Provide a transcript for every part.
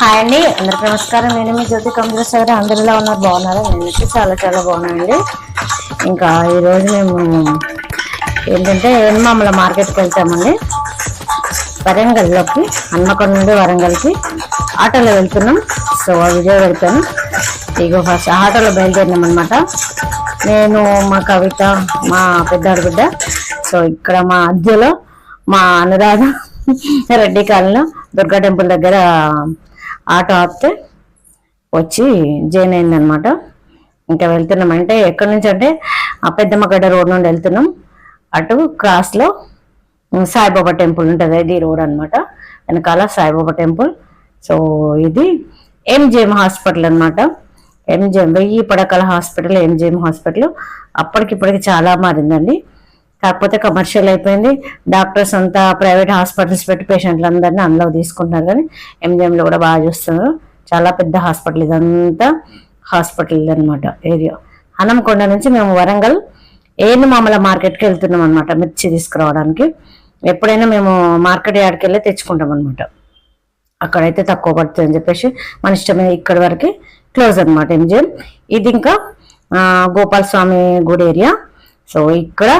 Hi అండి, అందరికీ నమస్కారం. నేను మీ జ్యోతి కంప్యూటర్స్ గారు. అందరిలో ఉన్నారు, బాగున్నారు. నేనైతే చాలా చాలా బాగున్నానండి. ఇంకా ఈరోజు మేము ఏంటంటే ఎన్మామల మార్కెట్కి వెళ్తామండి. వరంగల్లోకి, హన్మకొండ నుండి వరంగల్కి ఆటోలో వెళ్తున్నాం. సో విజయ్ వెళ్తాను. ఇక ఫస్ట్ ఆటోలో బయలుదేరినాం అనమాట. నేను, మా కవిత, మా పెద్దాడు బిడ్డ. సో ఇక్కడ మా అద్దెలో మా అనురాధ రెడ్డి కాలనీలో దుర్గా టెంపుల్ దగ్గర ఆటో ఆపితే వచ్చి జాయిన్ అయిందనమాట. ఇంకా వెళ్తున్నాం. అంటే ఎక్కడి నుంచి అంటే ఆ పెద్దమ్మగడ్డ రోడ్ నుండి వెళ్తున్నాం. అటు క్రాస్లో సాయిబాబా టెంపుల్ ఉంటుంది, ఇది రోడ్ అనమాట. వెనకాల సాయిబాబా టెంపుల్. సో ఇది ఎంజిఎం హాస్పిటల్ అనమాట. ఎంజిఎం 1000 పడకల హాస్పిటల్, ఎంజిఎం హాస్పిటల్. అప్పటికిప్పటికి చాలా మారిందండి. కాకపోతే కమర్షియల్ అయిపోయింది. డాక్టర్స్ అంతా ప్రైవేట్ హాస్పిటల్స్ పెట్టి పేషెంట్లందరినీ అందులో తీసుకుంటున్నారు. కానీ ఎంజిఎంలో కూడా బాగా చూస్తున్నారు. చాలా పెద్ద హాస్పిటల్ ఇదంతా. హాస్పిటల్ అనమాట ఏరియా. హనంకొండ నుంచి మేము వరంగల్ ఏనుమామల మార్కెట్కి వెళ్తున్నాం అనమాట, మిర్చి తీసుకురావడానికి. ఎప్పుడైనా మేము మార్కెట్ యార్డ్కి వెళ్ళి తెచ్చుకుంటాం అనమాట. అక్కడైతే తక్కువ పడుతుంది అని చెప్పేసి మన ఇష్టమైన ఇక్కడి వరకు క్లోజ్ అనమాట ఎంజిఎం. ఇది ఇంకా గోపాల స్వామి గుడి ఏరియా. సో ఇక్కడ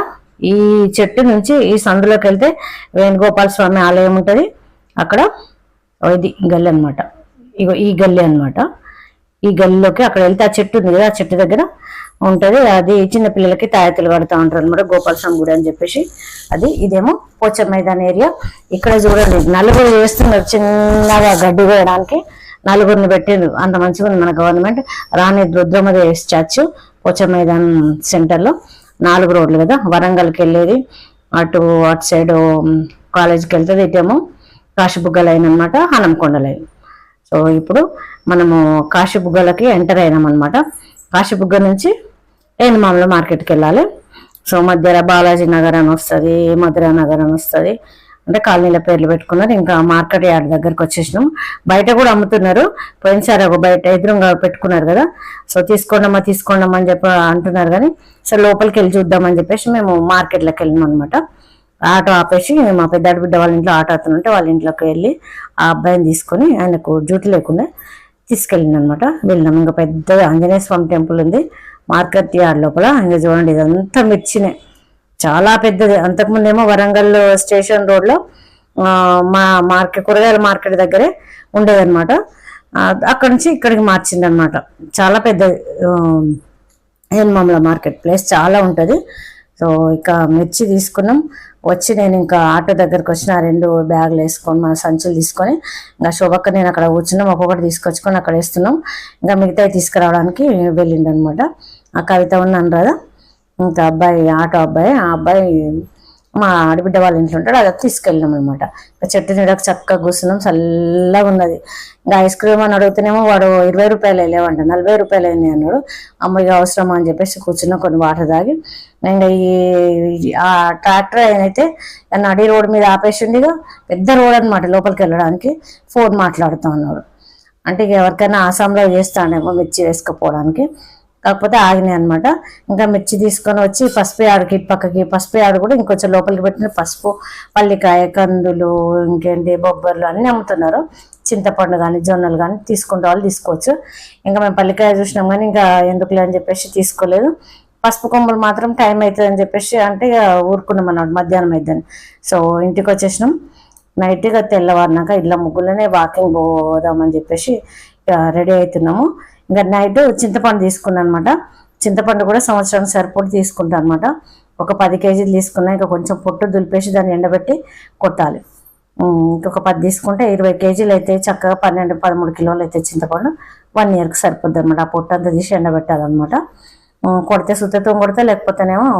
ఈ చెట్టు నుంచి ఈ సందులోకి వెళ్తే వేణుగోపాల స్వామి ఆలయం ఉంటుంది. అక్కడ ఇది గల్లి అనమాట. ఇగో ఈ గల్లి అనమాట. ఈ గల్లీలోకి అక్కడ వెళ్తే ఆ చెట్టు ఉంది కదా, ఆ చెట్టు దగ్గర ఉంటుంది. అది చిన్నపిల్లలకి తాయెత్తులు కడుతూ ఉంటారు అనమాట, గోపాల స్వామి గుడి అని చెప్పేసి. ఇదేమో పోచ మైదాన్ ఏరియా. ఇక్కడ చూడండి, నలుగురు వేస్తున్నారు చిన్నగా గడ్డి వేయడానికి. నలుగురిని పెట్టిండ్రు. అంత మంచిగా ఉంది మన గవర్నమెంట్. రాణి రుద్రమదేవి స్టాచ్యూ పోచ మైదాన్ సెంటర్లో. 4 రోడ్లు కదా వరంగల్కి వెళ్ళేది. అటు సైడ్ కాలేజీకి వెళ్తుంది, ఇటేమో కాశీబుగ్గ లైన్ అనమాట, హనంకొండ లైన్. సో ఇప్పుడు మనము కాశీబుగ్గలకి ఎంటర్ అయినాం అనమాట. కాశీబుగ్గ నుంచి ఏనుమామల మార్కెట్కి వెళ్ళాలి. సో మధ్యలో బాలాజీ నగర్ అని వస్తుంది, మధురా నగర్ అని వస్తుంది. అంటే కాలనీల పేర్లు పెట్టుకున్నారు. ఇంకా మార్కెట్ యార్డ్ దగ్గరకు వచ్చేసినాం. బయట కూడా అమ్ముతున్నారు. పోయినసారి ఒక బయట ఎదురుగా పెట్టుకున్నారు కదా. సో తీసుకోండమ్మా అని చెప్పి అంటున్నారు. కానీ సో లోపలికి వెళ్ళి చూద్దామని చెప్పేసి మేము మార్కెట్లోకి వెళ్ళాం అనమాట. ఆటో ఆపేసి మా పెద్దాడి బిడ్డ వాళ్ళ ఇంట్లో ఆటో అవుతుంటే వాళ్ళ ఇంట్లోకి వెళ్ళి ఆ అబ్బాయిని తీసుకొని, ఆయనకు డ్యూటీ లేకుండా తీసుకెళ్ళింది అనమాట. వెళ్ళినాం. ఇంకా పెద్ద ఆంజనేయ స్వామి టెంపుల్ ఉంది మార్కెట్ యార్డ్ లోపల. ఇంకా చూడండి, ఇదంతా మిర్చినే, చాలా పెద్దది. అంతకుముందేమో వరంగల్ స్టేషన్ రోడ్లో మా కూరగాయల మార్కెట్ దగ్గరే ఉండేదన్నమాట. అక్కడి నుంచి ఇక్కడికి మార్చిందనమాట. చాలా పెద్దది ఏనుమామల మార్కెట్ ప్లేస్, చాలా ఉంటుంది. సో ఇక మిర్చి తీసుకున్నాం. వచ్చి నేను ఇంకా ఆటో దగ్గరకు వచ్చిన 2 బ్యాగులు వేసుకొని మన సంచులు తీసుకొని ఇంకా శోభక్క నేను అక్కడ కూర్చున్నాం. ఒక్కొక్కటి తీసుకొచ్చుకొని అక్కడ వేస్తున్నాం. ఇంకా మిగతాయి తీసుకురావడానికి వెళ్ళిండనమాట. ఆ కవిత ఉన్నాను కదా, ఇంకా అబ్బాయి ఆటో అబ్బాయి, ఆ అబ్బాయి మా ఆడబిడ్డ వాళ్ళ ఇంట్లో ఉంటాడు. అది తీసుకెళ్ళినాం అనమాట. చెట్టు నీడకు చక్కగా కూర్చున్నాం, చల్లగా ఉన్నది. ఇంకా ఐస్ క్రీమ్ అని అడుగుతూనేమో వాడు 20 రూపాయలు వెళ్ళేవంట, 40 రూపాయలు అయింది అన్నాడు. అమ్మాయికి అవసరమా అని చెప్పేసి కూర్చున్నాం, కొన్ని వాటర్ తాగి. ఇంకా ఆ ట్రాక్టర్ అయితే నడి రోడ్ మీద ఆపేసిండిగా, పెద్ద రోడ్ అనమాట లోపలికి వెళ్ళడానికి. ఫోన్ మాట్లాడుతూ ఉన్నాడు. అంటే ఇక ఎవరికైనా ఆసాంలో చేస్తాడేమో మిర్చి వేసుకుపోవడానికి. కాకపోతే ఆగినాయి అనమాట. ఇంకా మిర్చి తీసుకొని వచ్చి పసుపు ఆడుకి పక్కకి, పసుపు ఆడు కూడా ఇంకొంచెం లోపలికి పెట్టిన పసుపు, పల్లికాయ, కందులు, ఇంకేంటి బొబ్బర్లు అన్నీ అమ్ముతున్నారు. చింతపండు కానీ జొన్నలు కానీ తీసుకుంటే వాళ్ళు తీసుకోవచ్చు. ఇంకా మేము పల్లికాయ చూసినాం కానీ ఇంకా ఎందుకులే అని చెప్పేసి తీసుకోలేదు. పసుపు కొమ్మలు మాత్రం టైం అవుతుంది అని చెప్పేసి అంటే ఊరుకున్నాం అన్నమాట, మధ్యాహ్నం అయిద్దని. సో ఇంటికి వచ్చేసినాం. నైట్గా తెల్లవారినాక ఇళ్ళ ముగ్గులనే వాకింగ్ పోదామని చెప్పేసి రెడీ అవుతున్నాము. ఇంకా నైట్ చింతపండు తీసుకున్నాను అనమాట. చింతపండు కూడా సంవత్సరానికి సరిపోటు తీసుకుంటాను అనమాట. ఒక 10 కేజీలు తీసుకున్నా. ఇంకా కొంచెం పొట్టు దులిపేసి దాన్ని ఎండబెట్టి కొట్టాలి. ఇంకొక 10 తీసుకుంటే 20 కేజీలు అయితే చక్కగా 12-13 కిలోలు అయితే చింతపండు 1 ఇయర్కి సరిపోద్ది అనమాట. ఆ పొట్టు అంతా తీసి ఎండబెట్టాలన్నమాట. కొడితే సుత్తతో కొడితే, లేకపోతేనేమో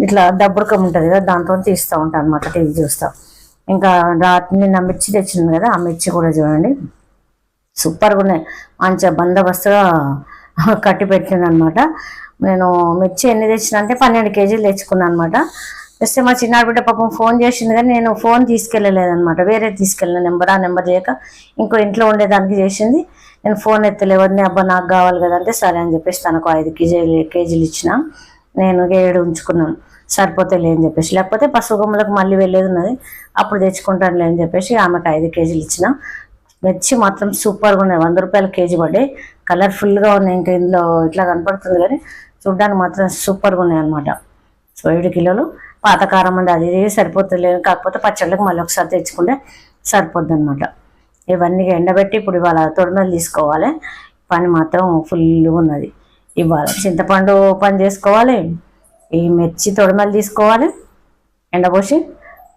ఇట్లా డబ్బురకం ఉంటుంది కదా, దాంతో తీస్తూ ఉంటాను అనమాట, టీవీ చూస్తా. ఇంకా రాత్రి నిన్న మిర్చి తెచ్చింది కదా, ఆ మిర్చి కూడా చూడండి సూపర్గా ఉన్నాయి. మంచిగా బందోబస్తుగా కట్టి పెట్టింది అనమాట. నేను మిర్చి ఎన్ని తెచ్చిన అంటే 12 కేజీలు తెచ్చుకున్నాను అనమాట. వస్తే మా చిన్నాడు బిడ్డ పాపం ఫోన్ చేసింది కానీ నేను ఫోన్ తీసుకెళ్ళలేదనమాట. వేరే తీసుకెళ్ళిన నెంబర్, ఆ నెంబర్ చేయక ఇంకో ఇంట్లో ఉండేదానికి చేసింది. నేను ఫోన్ ఎత్తలేవద్దని, అబ్బా నాకు కావాలి కదా అంటే సరే అని చెప్పేసి తనకు 5 కేజీలు ఇచ్చిన. నేను 7 ఉంచుకున్నాను. సరిపోతే లేని చెప్పేసి, లేకపోతే పసుపు కొమ్మలకు మళ్ళీ వెళ్ళేది ఉన్నది, అప్పుడు తెచ్చుకుంటానులే అని చెప్పేసి ఆమెకు 5 కేజీలు ఇచ్చిన. మిర్చి మాత్రం సూపర్గా ఉన్నాయి, 100 రూపాయల కేజీ పడ్డాయి. కలర్ఫుల్గా ఉన్నాయి, ఇంకా ఇందులో ఇట్లా కనపడుతుంది కానీ చూడ్డానికి మాత్రం సూపర్గా ఉన్నాయి అనమాట. సో 7 కిలోలు పాతకారం ఉంది, అది సరిపోతుంది. కాకపోతే పచ్చళ్ళకి మళ్ళీ ఒకసారి తెచ్చుకుంటే సరిపోద్ది అనమాట. ఇవన్నీ ఎండబెట్టి ఇప్పుడు ఇవాళ తొడిమలు తీసుకోవాలి. పని మాత్రం ఫుల్గా ఉన్నది. ఇవాళ చింతపండు పని చేసుకోవాలి, ఈ మిర్చి తొడిమలు తీసుకోవాలి ఎండబోసి.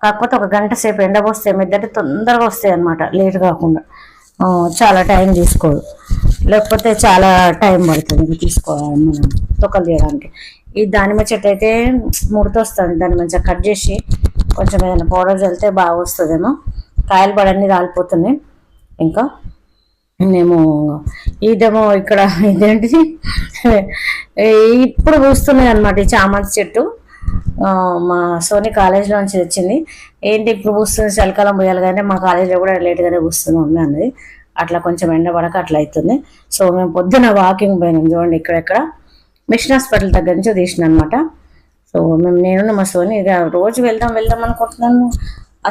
కాకపోతే ఒక గంట సేపు ఎండబోస్తే మెద్దటి తొందరగా వస్తాయి అనమాట, లేట్ కాకుండా. చాలా టైం తీసుకోదు, లేకపోతే చాలా టైం పడుతుంది తీసుకోవాలి మనం తొక్కలు చేయడానికి. ఈ దానిమ్మ చెట్టు అయితే ముడత వస్తుంది, దాన్ని మంచిగా కట్ చేసి కొంచెం ఏదైనా పౌడర్ చల్లితే బాగా వస్తుందేమో. కాయలు పడన్నీ రాలిపోతున్నాయి. ఇంకా మేము ఇదేమో ఇక్కడ ఇదేంటిది ఇప్పుడు పూస్తున్నాయి అనమాట ఈ చామంతి చెట్టు. మా సోని కాలేజీలో నుంచి తెచ్చింది. ఏంటి ఇప్పుడు పూస్తుంది, చలికాలం పోయాలి కానీ మా కాలేజీలో కూడా లేట్గానే పూస్తుంది మమ్మీ అన్నది. అట్లా కొంచెం ఎండబడక అట్లా అవుతుంది. సో మేము పొద్దున వాకింగ్ పోయినాం చూడండి, ఇక్కడెక్కడ మిషన్ హాస్పిటల్ దగ్గర నుంచి తీసిన అనమాట. సో నేను మా సోని ఇక రోజు వెళ్దాం అనుకుంటున్నాను,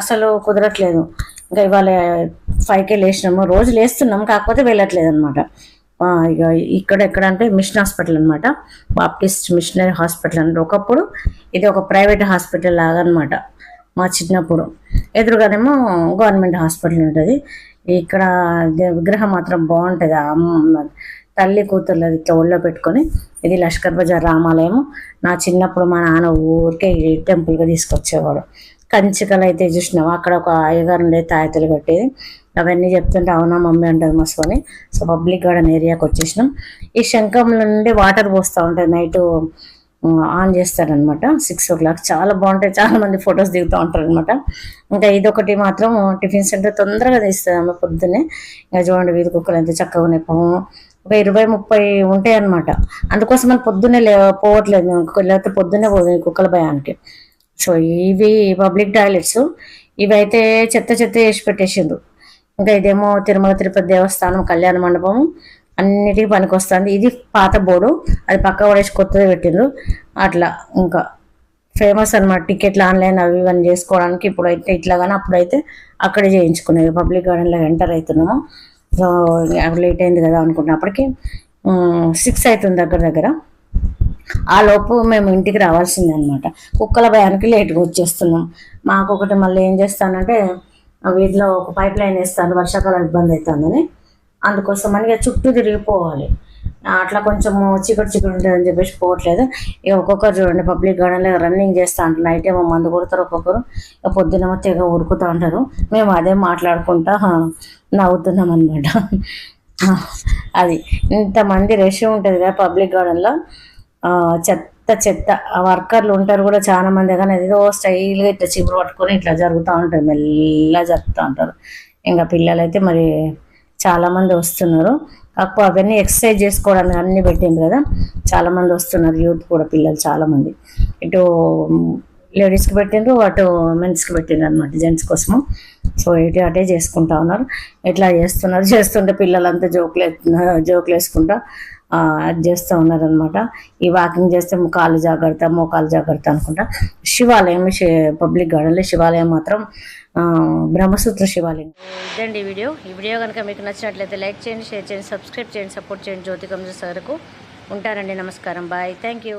అసలు కుదరట్లేదు. ఇంకా ఇవాళ 5కే లేచినాము, రోజు లేస్తున్నాము కాకపోతే వెళ్ళట్లేదు అనమాట. ఇక ఇక్కడ ఎక్కడ అంటే మిషన్ హాస్పిటల్ అనమాట, బాప్టిస్ట్ మిషనరీ హాస్పిటల్ అంటే. ఒకప్పుడు ఇది ఒక ప్రైవేట్ హాస్పిటల్ లాగా అనమాట మా చిన్నప్పుడు. ఎదురుగానేమో గవర్నమెంట్ హాస్పిటల్ ఉంటుంది. ఇక్కడ విగ్రహం మాత్రం బాగుంటుంది, తల్లి కూతుర్లు ఇట్లా ఒళ్ళో పెట్టుకొని. ఇది లష్కర్ బజార్ రామాలయం. నా చిన్నప్పుడు మా నాన్న ఊరికే టెంపుల్గా తీసుకొచ్చేవాడు. కంచికలు అయితే చూసినాము, అక్కడ ఒక అయ్యగారు ఉండే తాయతలు కట్టేది. అవన్నీ చెప్తుంటే అవునా మమ్మీ అంటారు మసుకొని. సో పబ్లిక్ గార్డెన్ ఏరియాకి వచ్చేసినాం. ఈ శంఖంలో నుండి వాటర్ పోస్తూ ఉంటుంది, నైట్ ఆన్ చేస్తారనమాట 6 o'clock. చాలా బాగుంటాయి, చాలా మంది ఫొటోస్ దిగుతూ ఉంటారు అనమాట. ఇంకా ఇదొకటి మాత్రం టిఫిన్ సెంటర్ తొందరగా తీస్తుంది ఆమె పొద్దున్నే. ఇంకా చూడండి వీధి కుక్కలు ఎంత చక్కగా ఉన్నాయి, ఒక 20-30 ఉంటాయి అనమాట. అందుకోసం మనం పొద్దున్నే పోవట్లేదు, లేకపోతే పొద్దున్నే పోదు కుక్కల భయానికి. సో ఇవి పబ్లిక్ టాయిలెట్స్, ఇవైతే చెత్త వేసి పెట్టేసిండ్రు. ఇంకా ఇదేమో తిరుమల తిరుపతి దేవస్థానం కళ్యాణ మండపం, అన్నిటికీ పనికొస్తుంది. ఇది పాత బోర్డు, అది పక్క పడేసి కొత్తది పెట్టిండ్రు. అట్లా ఇంకా ఫేమస్ అనమాట టికెట్లు ఆన్లైన్ అవి ఇవన్నీ చేసుకోవడానికి. ఇప్పుడైతే ఇట్లా కానీ అప్పుడైతే అక్కడే చేయించుకునేది. పబ్లిక్ గార్డెన్లో ఎంటర్ అవుతున్నాము. సో లేట్ అయింది కదా అనుకున్నప్పటికీ 6 అవుతుంది దగ్గర. ఆ లోపు మేము ఇంటికి రావాల్సిందే అనమాట. కుక్కల భయానికి లేట్గా వచ్చేస్తున్నాం. మాకు ఒకటి మళ్ళీ ఏం చేస్తానంటే వీటిలో ఒక పైప్ లైన్ వేస్తాను, వర్షాకాలం ఇబ్బంది అవుతుందని. అందుకోసం అని చుట్టూ తిరిగిపోవాలి. అట్లా కొంచెం చీకటి ఉంటుందని చెప్పేసి పోవట్లేదు. ఇక ఒక్కొక్కరు చూడండి పబ్లిక్ గార్డెన్లో రన్నింగ్ చేస్తూ ఉంటారు. నైట్ ఏమో మందు కొడతారు, ఒక్కొక్కరు ఇక పొద్దునేమో తెగ ఉరుకుతూ ఉంటారు. మేము అదే మాట్లాడుకుంటా నవ్వుతున్నాం అనమాట. అది ఇంతమంది రష్ ఉంటుంది కదా పబ్లిక్ గార్డెన్లో. చెత్త వర్కర్లు ఉంటారు కూడా చాలా మంది, కానీ ఏదో స్టైల్గా ఇట్లా చీపురు పట్టుకొని ఇట్లా జరుగుతూ ఉంటుంది, మెల్లగా జరుగుతూ ఉంటారు. ఇంకా పిల్లలు అయితే మరి చాలామంది వస్తున్నారు. కాకపోతే అవన్నీ ఎక్సర్సైజ్ చేసుకోవడానికి అన్నీ పెట్టింది కదా, చాలామంది వస్తున్నారు. యూత్ కూడా పిల్లలు చాలామంది, ఇటు లేడీస్కి పెట్టిండ్రు, అటు మెన్స్కి పెట్టిండ్రు అనమాట, జెంట్స్ కోసము. సో ఇటు అటే చేసుకుంటా ఉన్నారు. ఇట్లా చేస్తుంటే పిల్లలంతా జోకులు వేసుకుంటా అది చేస్తూ ఉన్నారనమాట. ఈ వాకింగ్ చేస్తే కాళ్ళు జాగ్రత్త, మోకాలు జాగ్రత్త అనుకుంటా. శివాలయం పబ్లిక్ గార్డెన్లో శివాలయం మాత్రం బ్రహ్మసూత్ర శివాలయం. ఇదండి ఈ వీడియో కనుక మీకు నచ్చినట్లయితే లైక్ చేయండి, షేర్ చేయండి, సబ్స్క్రైబ్ చేయండి, సపోర్ట్ చేయండి. జ్యోతి కమ్యూనిస్ట్ సార్కు ఉంటారండి. నమస్కారం, బాయ్, థ్యాంక్ యూ.